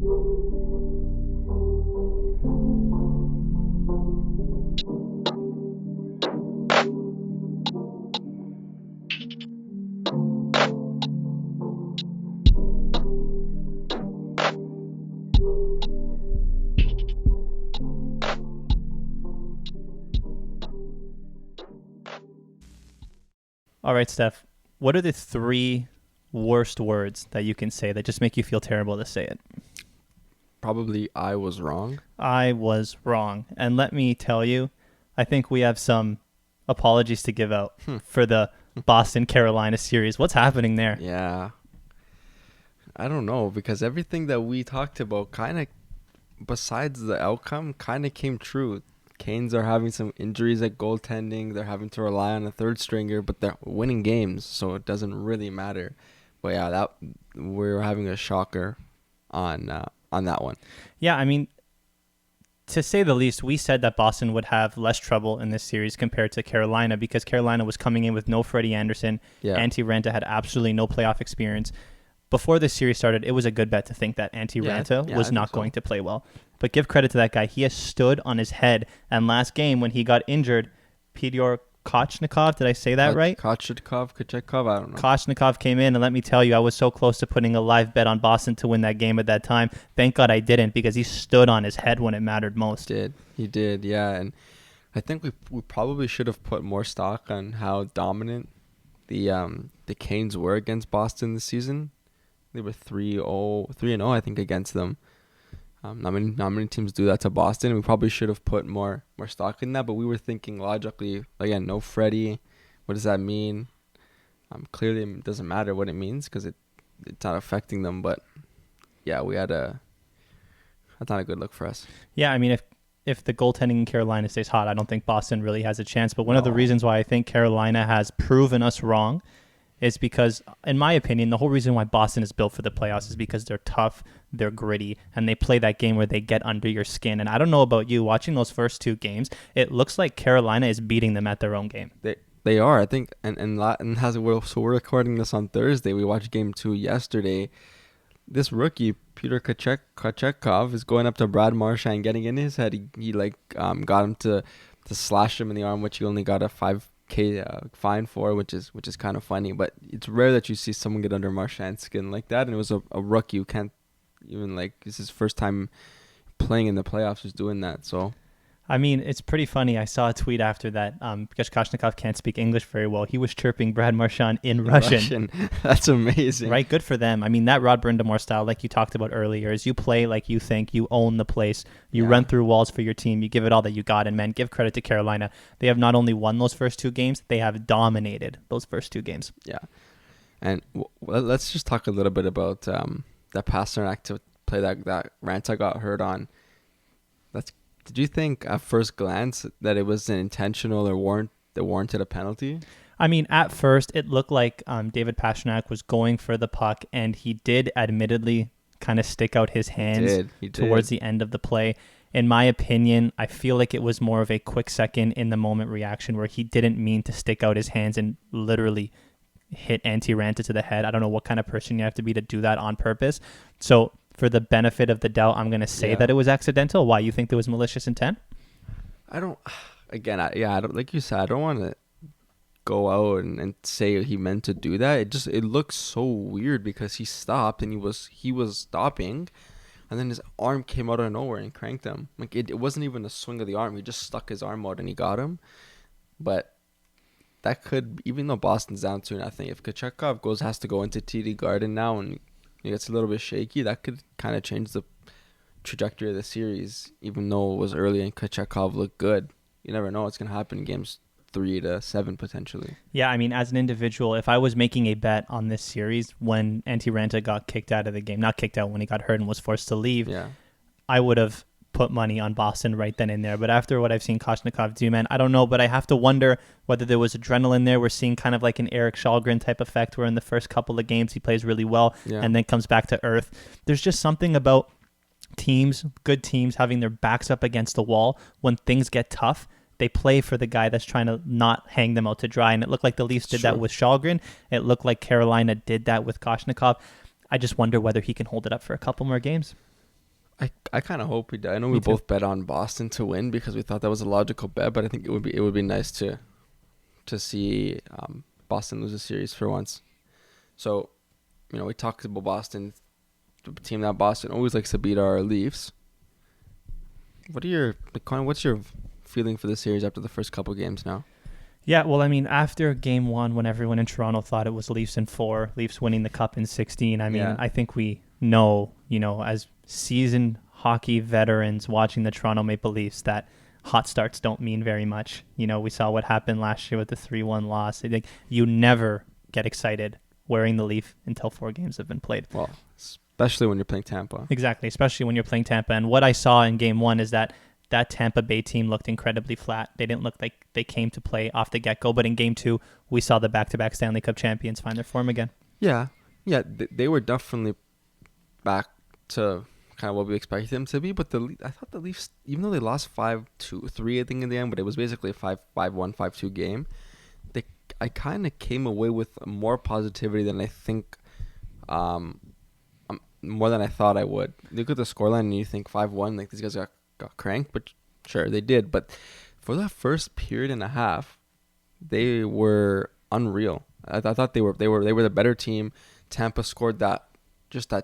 All right, Steph, what are the three worst words that you can say that just make you feel terrible to say it? Probably I was wrong. I was wrong. And let me tell you, I think we have some apologies to give out for the Boston Carolina series. What's happening there? Yeah. I don't know because everything that we talked about kind of, besides the outcome, kind of came true. Canes are having some injuries at goaltending. They're having to rely on a third stringer, but they're winning games, so it doesn't really matter. But yeah, that we're having a shocker on that one. Yeah, I mean, to say the least, we said that Boston would have less trouble in this series compared to Carolina because Carolina was coming in with no Freddie Anderson. Yeah. Antti Ranta had absolutely no playoff experience. Before this series started, it was a good bet to think that Antti Ranta was not going to play well. But give credit to that guy. He has stood on his head. And last game, when he got injured, Pyotr Kochnikov, did I say that right? Kochnikov, I don't know. Kochnikov came in, and let me tell you, I was so close to putting a live bet on Boston to win that game at that time. Thank God I didn't because he stood on his head when it mattered most. He did, yeah. And I think we probably should have put more stock on how dominant the Canes were against Boston this season. They were 3-0, I think, against them. Not many teams do that to Boston. We probably should have put more stock in that, but we were thinking logically, again, no Freddie. What does that mean? Clearly, it doesn't matter what it means because it's not affecting them. But yeah, that's not a good look for us. Yeah, I mean, if the goaltending in Carolina stays hot, I don't think Boston really has a chance. But one of the reasons why I think Carolina has proven us wrong is because, in my opinion, the whole reason why Boston is built for the playoffs is because they're tough, they're gritty, and they play that game where they get under your skin. And I don't know about you, watching those first two games, it looks like Carolina is beating them at their own game. They are, I think, and so we're recording this on Thursday. We watched game 2 yesterday. This rookie, Pyotr Kochekov, is going up to Brad Marchand, getting in his head. He got him to slash him in the arm, which he only got a $5K fine for, which is kind of funny. But it's rare that you see someone get under Marchand's skin like that. And it was a rookie who can't even, it's his first time playing in the playoffs, was doing that. So I mean, it's pretty funny. I saw a tweet after that because Kochnikov can't speak English very well. He was chirping Brad Marchand in Russian. That's amazing. Right? Good for them. I mean, that Rod Brindamore style, like you talked about earlier, is you play like you think, you own the place, you run through walls for your team, you give it all that you got. And, man, give credit to Carolina. They have not only won those first two games, they have dominated those first two games. Yeah. And let's just talk a little bit about that Pasternak to play that Ranta got hurt on. Did you think at first glance that it was an intentional or warranted a penalty? I mean, at first, it looked like David Pasternak was going for the puck, and he did admittedly kind of stick out his hands towards the end of the play. In my opinion, I feel like it was more of a quick second in the moment reaction where he didn't mean to stick out his hands and literally hit Antti Ranta to the head. I don't know what kind of person you have to be to do that on purpose. So for the benefit of the doubt, I'm going to say that it was accidental. Why? You think there was malicious intent? I don't, like you said, I don't want to go out and say he meant to do that. It looks so weird because he stopped and he was stopping, and then his arm came out of nowhere and cranked him. Like it wasn't even a swing of the arm. He just stuck his arm out and he got him. But that could, even though Boston's down 2-0, if Kochekov has to go into TD Garden now and it gets a little bit shaky, that could kind of change the trajectory of the series, even though it was early and Kochekov looked good. You never know what's going to happen in games 3 to 7 potentially. Yeah, I mean, as an individual, if I was making a bet on this series when Antti Ranta got kicked out of the game, not kicked out, when he got hurt and was forced to leave, I would have put money on Boston right then and there. But after what I've seen Kochnikov do, man, I don't know, but I have to wonder whether there was adrenaline there. We're seeing kind of like an Eric Shalgren type effect where in the first couple of games he plays really well and then comes back to earth. There's just something about good teams having their backs up against the wall when things get tough. They play for the guy that's trying to not hang them out to dry. And it looked like the Leafs did that with Shalgren. It looked like Carolina did that with Kochnikov. I just wonder whether he can hold it up for a couple more games. I kind of hope we do. I know we both bet on Boston to win because we thought that was a logical bet, but I think it would be nice to see Boston lose a series for once. So, we talked about Boston, the team that Boston always likes to beat our Leafs. What's your feeling for the series after the first couple games now? Yeah, well, I mean, after game 1, when everyone in Toronto thought it was Leafs in 4, Leafs winning the cup in 16, I think we know, as seasoned hockey veterans watching the Toronto Maple Leafs, that hot starts don't mean very much. We saw what happened last year with the 3-1 loss. You never get excited wearing the Leaf until 4 games have been played. Well, especially when you're playing Tampa. Exactly, especially when you're playing Tampa. And what I saw in game 1 is that Tampa Bay team looked incredibly flat. They didn't look like they came to play off the get-go. But in game 2, we saw the back-to-back Stanley Cup champions find their form again. Yeah, they were definitely back to kind of what we expected them to be. But I thought the Leafs, even though they lost 5-3, I think in the end, but it was basically a 5-1, 5-2 game. I kind of came away with more positivity than I think, more than I thought I would. You look at the scoreline and you think 5-1, like these guys got cranked, but sure they did. But for that first period and a half, they were unreal. I thought they were the better team. Tampa scored that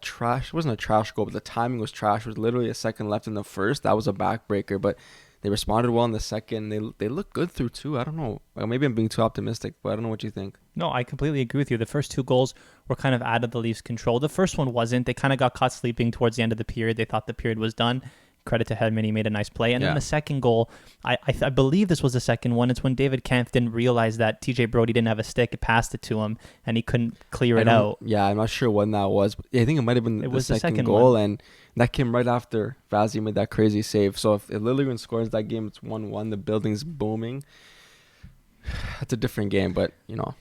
trash. It wasn't a trash goal, but the timing was trash. It was literally a second left in the first. That was a backbreaker, but they responded well in the second. They looked good through 2. I don't know. Maybe I'm being too optimistic, but I don't know what you think. No, I completely agree with you. The first 2 goals were kind of out of the Leafs' control. The first one wasn't. They kind of got caught sleeping towards the end of the period. They thought the period was done. Credit to Hedman, he made a nice play. And then the second goal, I believe this was the second one. It's when David Kampf didn't realize that TJ Brody didn't have a stick. It passed it to him, and he couldn't clear it out. Yeah, I'm not sure when that was. But I think it might have been the second goal, and that came right after Vazzy made that crazy save. So if Liljegren scores that game, it's 1-1. The building's booming. It's a different game, but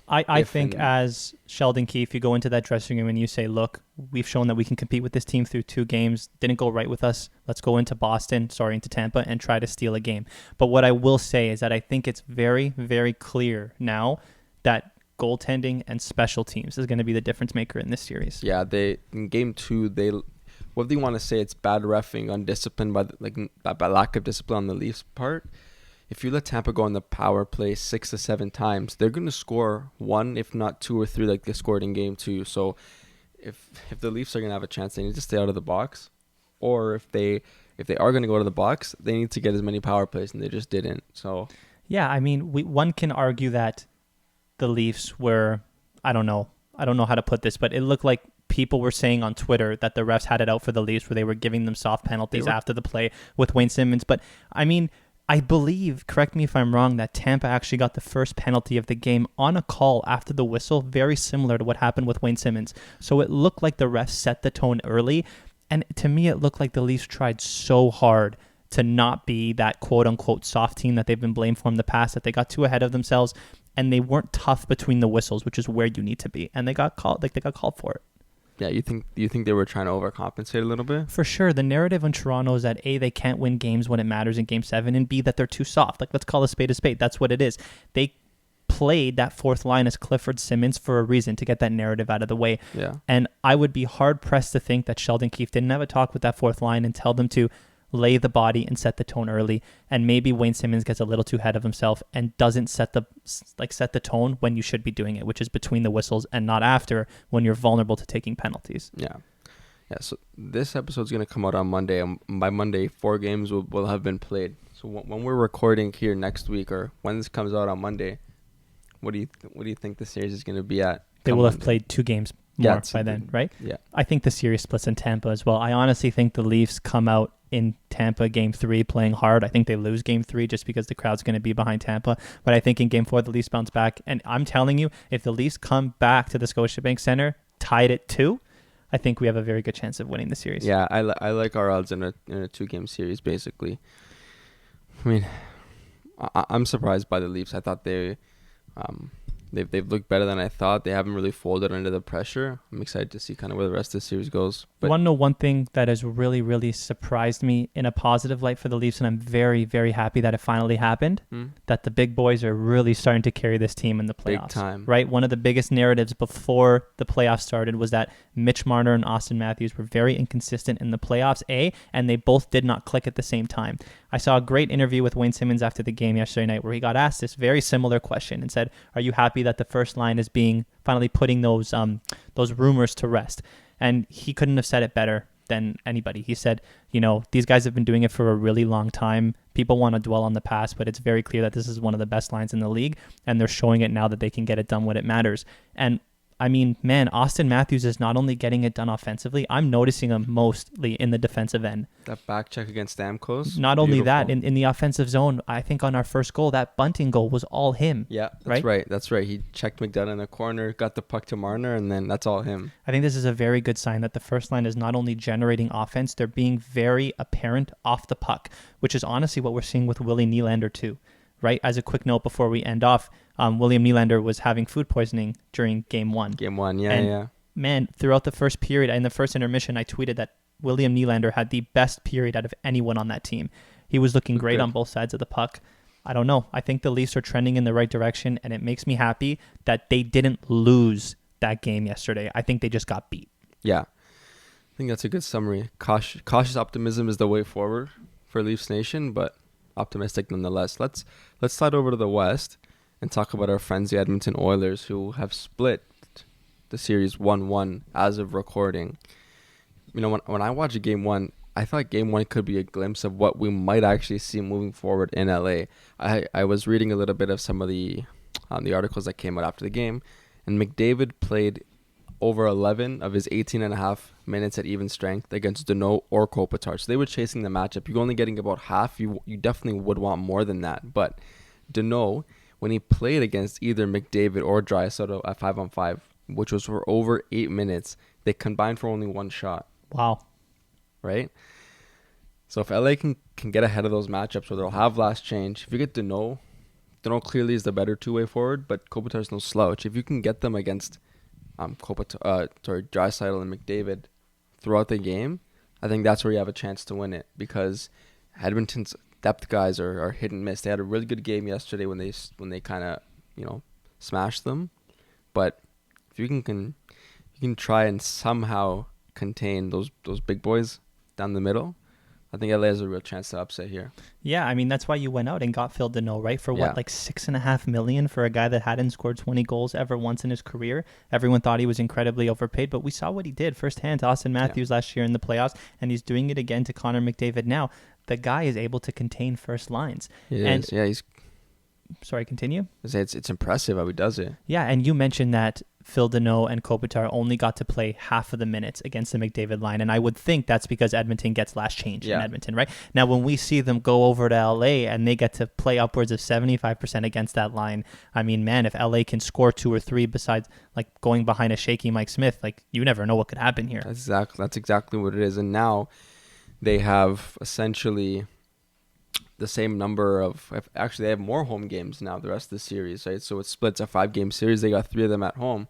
I think as Sheldon Keefe, you go into that dressing room and you say, look, we've shown that we can compete with this team through 2 games. Didn't go right with us. Let's go into Tampa and try to steal a game. But what I will say is that I think it's very, very clear now that goaltending and special teams is going to be the difference maker in this series. Yeah, in game 2, what do you want to say? It's bad reffing, undisciplined by lack of discipline on the Leafs' part. If you let Tampa go on the power play 6 to 7 times, they're going to score 1, if not 2 or 3, like they scored in game 2. So if the Leafs are going to have a chance, they need to stay out of the box. Or if they are going to go to the box, they need to get as many power plays, and they just didn't. So yeah, I mean, one can argue that the Leafs were, I don't know how to put this, but it looked like people were saying on Twitter that the refs had it out for the Leafs, where they were giving them soft penalties after the play with Wayne Simmons. But I mean, I believe, correct me if I'm wrong, that Tampa actually got the first penalty of the game on a call after the whistle, very similar to what happened with Wayne Simmons. So it looked like the refs set the tone early, and to me it looked like the Leafs tried so hard to not be that quote-unquote soft team that they've been blamed for in the past, that they got too ahead of themselves, and they weren't tough between the whistles, which is where you need to be, and they got called for it. Yeah, you think they were trying to overcompensate a little bit? For sure. The narrative in Toronto is that A, they can't win games when it matters in Game 7, and B, that they're too soft. Let's call a spade a spade. That's what it is. They played that fourth line as Clifford Simmons for a reason, to get that narrative out of the way. Yeah. And I would be hard-pressed to think that Sheldon Keefe didn't have a talk with that fourth line and tell them to lay the body and set the tone early. And maybe Wayne Simmons gets a little too ahead of himself and doesn't set the tone when you should be doing it, which is between the whistles and not after, when you're vulnerable to taking penalties. Yeah. So this episode's going to come out on Monday, and by Monday 4 games will have been played. So when we're recording here next week, or when this comes out on Monday, what do you think the series is going to be at? They will have played 2 games more by then, right? Yeah. I think the series splits in Tampa as well. I honestly think the Leafs come out in Tampa Game 3 playing hard. I think they lose Game 3 just because the crowd's going to be behind Tampa. But I think in Game 4, the Leafs bounce back. And I'm telling you, if the Leafs come back to the Scotiabank Center, tied at 2, I think we have a very good chance of winning the series. Yeah, I like our odds in a 2-game series, basically. I mean, I'm surprised by the Leafs. I thought they They've looked better than I thought. They haven't really folded under the pressure. I'm excited to see kind of where the rest of the series goes. But you want to know one thing that has really, really surprised me in a positive light for the Leafs, and I'm very, very happy that it finally happened, that the big boys are really starting to carry this team in the playoffs. Big time. Right? One of the biggest narratives before the playoffs started was that Mitch Marner and Austin Matthews were very inconsistent in the playoffs, and they both did not click at the same time. I saw a great interview with Wayne Simmons after the game yesterday night where he got asked this very similar question and said, are you happy that the first line is being finally putting those rumors to rest? And he couldn't have said it better than anybody. He said, these guys have been doing it for a really long time. People want to dwell on the past, but it's very clear that this is one of the best lines in the league, and they're showing it now that they can get it done when it matters. And I mean, man, Austin Matthews is not only getting it done offensively, I'm noticing him mostly in the defensive end. That back check against Stamkos. Not only that, in the offensive zone, I think on our first goal, that bunting goal was all him. Yeah, that's right. That's right. He checked McDonough in the corner, got the puck to Marner, and then that's all him. I think this is a very good sign that the first line is not only generating offense, they're being very apparent off the puck, which is honestly what we're seeing with Willie Nylander too. Right? As a quick note before we end off, William Nylander was having food poisoning during Game 1. Game 1, yeah. Man, throughout the first period, in the first intermission, I tweeted that William Nylander had the best period out of anyone on that team. He was looking great on both sides of the puck. I don't know. I think the Leafs are trending in the right direction, and it makes me happy that they didn't lose that game yesterday. I think they just got beat. Yeah. I think that's a good summary. Cautious optimism is the way forward for Leafs Nation, but optimistic nonetheless. Let's slide over to the West and talk about our friends, the Edmonton Oilers, who have split the series 1-1 as of recording. When I watched Game 1, I thought Game 1 could be a glimpse of what we might actually see moving forward in LA. I was reading a little bit of some of the articles that came out after the game, and McDavid played over 11 of his 18 and a half minutes at even strength against Danault or Kopitar. So they were chasing the matchup. You're only getting about half. You definitely would want more than that. But Danault, when he played against either McDavid or Draisaitl at 5-on-5, which was for over 8 minutes, they combined for only one shot. Wow. Right? So if LA can get ahead of those matchups where they'll have last change, if you get Danault clearly is the better two-way forward, but Kopitar's no slouch. If you can get them against Draisaitl and McDavid throughout the game, I think that's where you have a chance to win it, because Edmonton's depth guys are hit and miss. They had a really good game yesterday when they kind of smashed them, but if you can try and somehow contain those big boys down the middle, I think LA has a real chance to upset here. Yeah, I mean, that's why you went out and got Phil Danault, right? For what, like $6.5 million for a guy that hadn't scored 20 goals ever once in his career? Everyone thought he was incredibly overpaid, but we saw what he did firsthand to Austin Matthews last year in the playoffs, and he's doing it again to Connor McDavid now. The guy is able to contain first lines. He's... Sorry, continue? It's impressive how he does it. Yeah, and you mentioned that Phil Danault and Kopitar only got to play half of the minutes against the McDavid line, and I would think that's because Edmonton gets last change in Edmonton, right? Now, when we see them go over to LA and they get to play upwards of 75% against that line, I mean, man, if LA can score 2 or 3 besides like going behind a shaky Mike Smith, like you never know what could happen here. That's exactly what it is. And now they have essentially the same number of, actually they have more home games now the rest of the series, right? So it splits a 5-game series. They got 3 of them at home.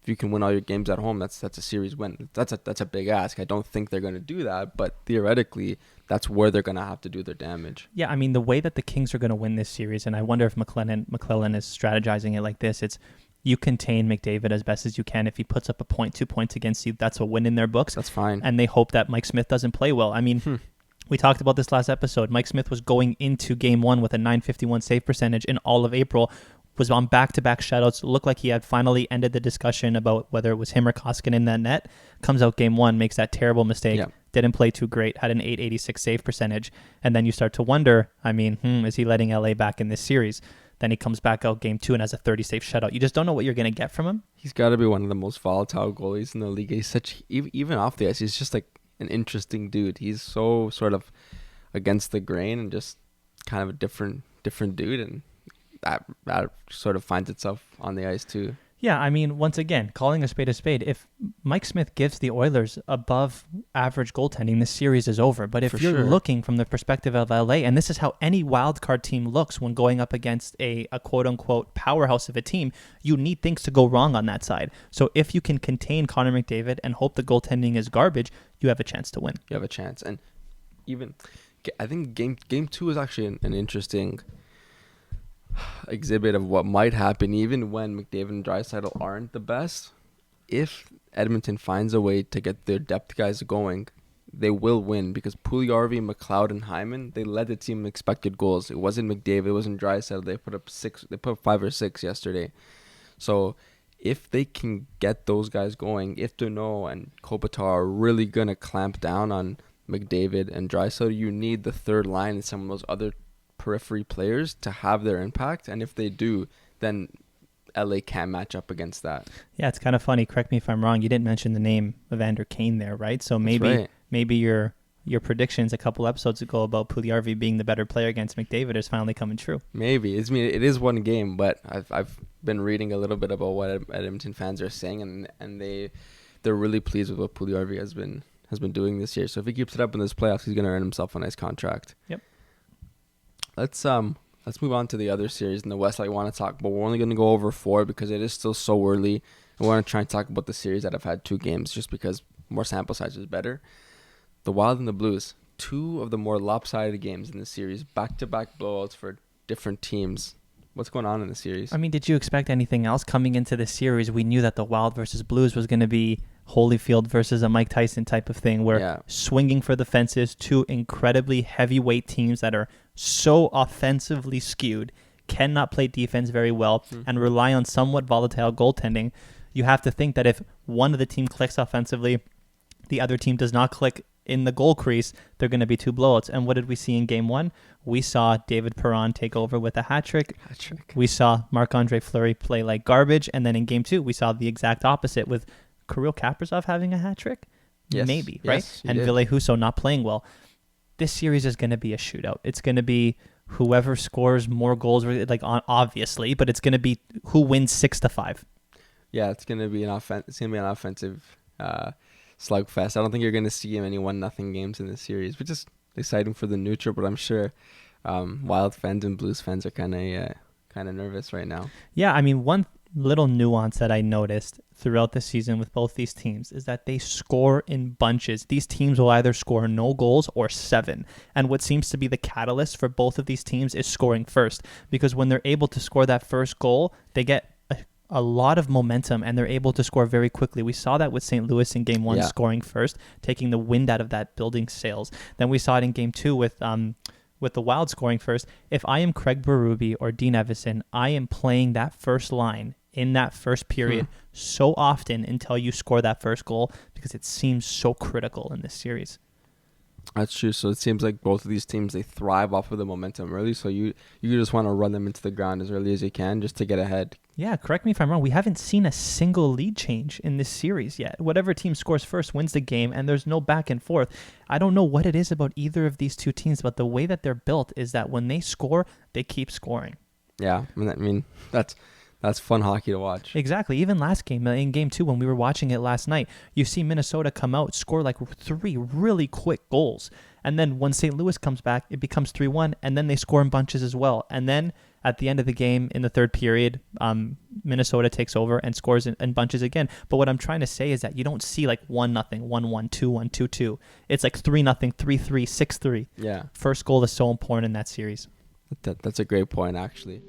If you can win all your games at home, that's a series win. That's a big ask. I don't think they're going to do that, but theoretically that's where they're going to have to do their damage. Yeah, I mean, the way that the Kings are going to win this series, and I wonder if McClellan is strategizing it like this, it's you contain McDavid as best as you can. If he puts up a point, 2 points against you, that's a win in their books. That's fine. And they hope that Mike Smith doesn't play well. I mean, we talked about this last episode. Mike Smith was going into Game 1 with a .951 save percentage in all of April, was on back-to-back shutouts, looked like he had finally ended the discussion about whether it was him or Koskinen in that net. Comes out Game 1, makes that terrible mistake, didn't play too great, had an .886 save percentage, and then you start to wonder, I mean, is he letting LA back in this series? Then he comes back out Game 2 and has a 30-save shutout. You just don't know what you're going to get from him. He's got to be one of the most volatile goalies in the league. He's such, even off the ice, he's just like an interesting dude. He's so sort of against the grain and just kind of a different dude, and that sort of finds itself on the ice too. Yeah, I mean, once again, calling a spade, if Mike Smith gives the Oilers above average goaltending, this series is over. But if you're looking from the perspective of LA, and this is how any wildcard team looks when going up against a quote-unquote powerhouse of a team, you need things to go wrong on that side. So if you can contain Connor McDavid and hope the goaltending is garbage, you have a chance to win. You have a chance. And even, I think game 2 is actually an interesting exhibit of what might happen even when McDavid and Draisaitl aren't the best. If Edmonton finds a way to get their depth guys going, they will win because Puljujarvi, McLeod, and Hyman, they led the team in expected goals. It wasn't McDavid, it wasn't Draisaitl. They put up 5 or 6 yesterday. So if they can get those guys going, if Duneau and Kopitar are really gonna clamp down on McDavid and Draisaitl, you need the third line and some of those other periphery players to have their impact, and if they do, then LA can match up against that. Yeah, it's kind of funny. Correct me if I'm wrong. You didn't mention the name of Evander Kane there, right? So maybe your predictions a couple episodes ago about Puljujarvi being the better player against McDavid is finally coming true. Maybe. It is one game, but I've been reading a little bit about what Edmonton fans are saying, and they're really pleased with what Puljujarvi has been doing this year. So if he keeps it up in this playoffs, he's going to earn himself a nice contract. Yep. Let's move on to the other series in the West I want to talk about. We're only going to go over 4 because it is still so early. I want to try and talk about the series that have had 2 games just because more sample size is better. The Wild and the Blues, 2 of the more lopsided games in the series, back-to-back blowouts for different teams. What's going on in the series? I mean, did you expect anything else coming into the series? We knew that the Wild versus Blues was going to be Holyfield versus a Mike Tyson type of thing where swinging for the fences, 2 incredibly heavyweight teams that are so offensively skewed, cannot play defense very well, and rely on somewhat volatile goaltending. You have to think that if one of the team clicks offensively, the other team does not click in the goal crease, they're going to be 2 blowouts. And what did we see in game 1? We saw David Perron take over with a hat trick. We saw Marc-Andre Fleury play like garbage. And then in game 2, we saw the exact opposite with Kirill Kaprizov having a hat trick. Yes. Maybe, right? Yes, and Ville Husso not playing well. This series is going to be a shootout. It's going to be whoever scores more goals, obviously, but it's going to be who wins 6-5. Yeah, it's going to be an offensive slugfest. I don't think you're going to see any 1-0 games in this series, which is exciting for the neutral, but I'm sure Wild fans and Blues fans are kind of nervous right now. Yeah, I mean, one little nuance that I noticed throughout the season with both these teams is that they score in bunches. These teams will either score no goals or 7. And what seems to be the catalyst for both of these teams is scoring first, because when they're able to score that first goal, they get a lot of momentum and they're able to score very quickly. We saw that with St. Louis in game 1, scoring first, taking the wind out of that building sails. Then we saw it in game 2 with the Wild scoring first. If I am Craig Berube or Dean Evison, I am playing that first line in that first period so often until you score that first goal, because it seems so critical in this series. That's true. So it seems like both of these teams, they thrive off of the momentum early. So you just want to run them into the ground as early as you can just to get ahead. Yeah, correct me if I'm wrong. We haven't seen a single lead change in this series yet. Whatever team scores first wins the game, and there's no back and forth. I don't know what it is about either of these 2 teams, but the way that they're built is that when they score, they keep scoring. Yeah, I mean that's fun hockey to watch. Exactly. Even last game, in game 2, when we were watching it last night, you see Minnesota come out, score like 3 really quick goals. And then when St. Louis comes back, it becomes 3-1, and then they score in bunches as well. And then at the end of the game, in the third period, Minnesota takes over and scores in bunches again. But what I'm trying to say is that you don't see like 1-0, 1-1, 2-1, 2-2. It's like 3-0, 3-3, 6-3. Yeah. First goal is so important in that series. That's a great point, actually.